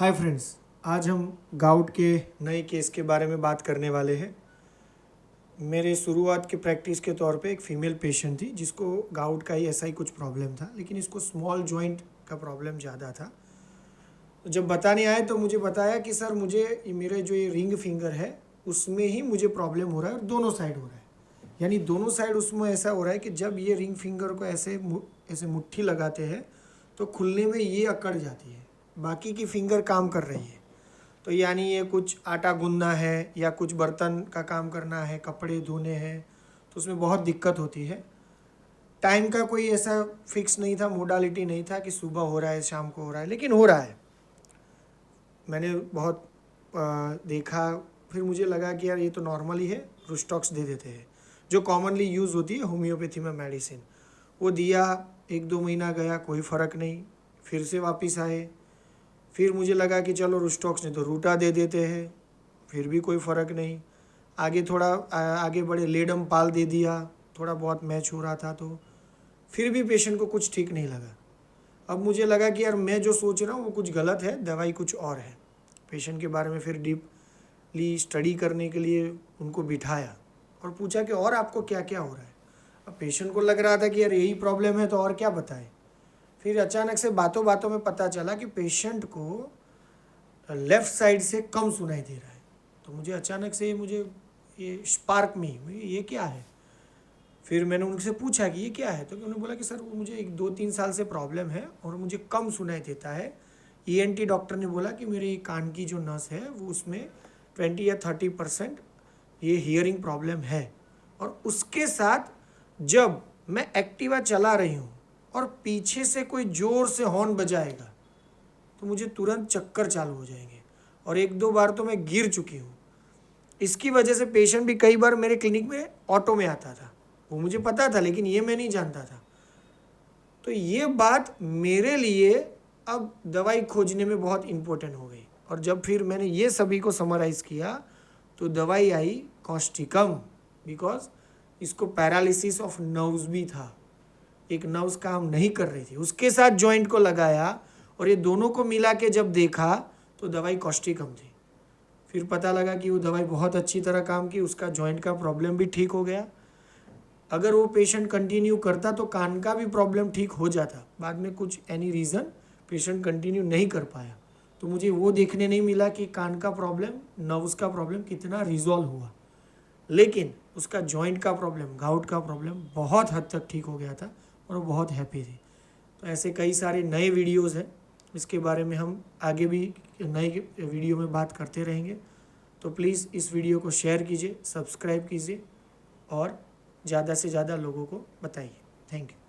Hi friends, आज हम gout के नए केस के बारे में बात करने वाले हैं। मेरे शुरुआत के प्रैक्टिस के तौर पे एक फ़ीमेल पेशेंट थी जिसको गाउट का ही ऐसा ही कुछ प्रॉब्लम था, लेकिन इसको स्मॉल जॉइंट का प्रॉब्लम ज़्यादा था। तो जब बताने आए तो मुझे बताया कि सर मुझे मेरे जो ये रिंग फिंगर है उसमें ही मुझे प्रॉब्लम हो रहा है और दोनों साइड हो रहा है। यानी दोनों साइड उसमें ऐसा हो रहा है कि जब ये रिंग फिंगर को ऐसे मुट्ठी लगाते हैं तो खुलने में ये अकड़ जाती है, बाकी की फिंगर काम कर रही है। तो यानी ये कुछ आटा गूंदना है या कुछ बर्तन का काम करना है, कपड़े धोने हैं, तो उसमें बहुत दिक्कत होती है। टाइम का कोई ऐसा फिक्स नहीं था, मोडालिटी नहीं था कि सुबह हो रहा है शाम को हो रहा है, लेकिन हो रहा है। मैंने बहुत देखा, फिर मुझे लगा कि यार ये तो नॉर्मल ही है, रुस्टॉक्स दे देते हैं जो कॉमनली यूज़ होती है होम्योपैथी में मेडिसिन। वो दिया, 1-2 महीना गया, कोई फ़र्क नहीं। फिर से वापस आए, फिर मुझे लगा कि चलो रुस्टॉक्स ने तो रूटा दे देते हैं, फिर भी कोई फ़र्क नहीं। आगे थोड़ा आगे बढ़े, लेडम पाल दे दिया, थोड़ा बहुत मैच हो रहा था, तो फिर भी पेशेंट को कुछ ठीक नहीं लगा। अब मुझे लगा कि यार मैं जो सोच रहा हूँ वो कुछ गलत है, दवाई कुछ और है। पेशेंट के बारे में फिर डीपली स्टडी करने के लिए उनको बिठाया और पूछा कि और आपको क्या क्या हो रहा है। अब पेशेंट को लग रहा था कि यार यही प्रॉब्लम है तो और क्या बताएं। फिर अचानक से बातों बातों में पता चला कि पेशेंट को लेफ़्ट साइड से कम सुनाई दे रहा है। तो मुझे अचानक से ये स्पार्क में ये क्या है। फिर मैंने उनसे पूछा कि ये क्या है, तो उन्होंने बोला कि सर मुझे 1-2-3 साल से प्रॉब्लम है और मुझे कम सुनाई देता है। ईएनटी डॉक्टर ने बोला कि मेरे कान की जो नस है वो उसमें 20 या 30% ये हियरिंग प्रॉब्लम है, और उसके साथ जब मैं एक्टिवा चला रही हूँ और पीछे से कोई ज़ोर से हॉर्न बजाएगा तो मुझे तुरंत चक्कर चालू हो जाएंगे, और 1-2 बार तो मैं गिर चुकी हूँ। इसकी वजह से पेशेंट भी कई बार मेरे क्लिनिक में ऑटो में आता था। वो मुझे पता था, लेकिन ये मैं नहीं जानता था। तो ये बात मेरे लिए अब दवाई खोजने में बहुत इम्पोर्टेंट हो गई, और जब फिर मैंने ये सभी को समराइज़ किया तो दवाई आई कॉस्टिकम, बिकॉज इसको पैरालिसिस ऑफ नर्व्स भी था, एक नर्व्स काम नहीं कर रही थी, उसके साथ जॉइंट को लगाया और ये दोनों को मिला के जब देखा तो दवाई कॉस्टिकम थी। फिर पता लगा कि वो दवाई बहुत अच्छी तरह काम की, उसका जॉइंट का प्रॉब्लम भी ठीक हो गया। अगर वो पेशेंट कंटिन्यू करता तो कान का भी प्रॉब्लम ठीक हो जाता। बाद में कुछ एनी रीज़न पेशेंट कंटिन्यू नहीं कर पाया, तो मुझे वो देखने नहीं मिला कि कान का प्रॉब्लम, नर्व्स का प्रॉब्लम कितना रिजॉल्व हुआ, लेकिन उसका जॉइंट का प्रॉब्लम, गाउट का प्रॉब्लम बहुत हद तक ठीक हो गया था और वो बहुत हैप्पी थी। तो ऐसे कई सारे नए वीडियोज़ हैं, इसके बारे में हम आगे भी नए वीडियो में बात करते रहेंगे। तो प्लीज़ इस वीडियो को शेयर कीजिए, सब्सक्राइब कीजिए और ज़्यादा से ज़्यादा लोगों को बताइए। Thank you.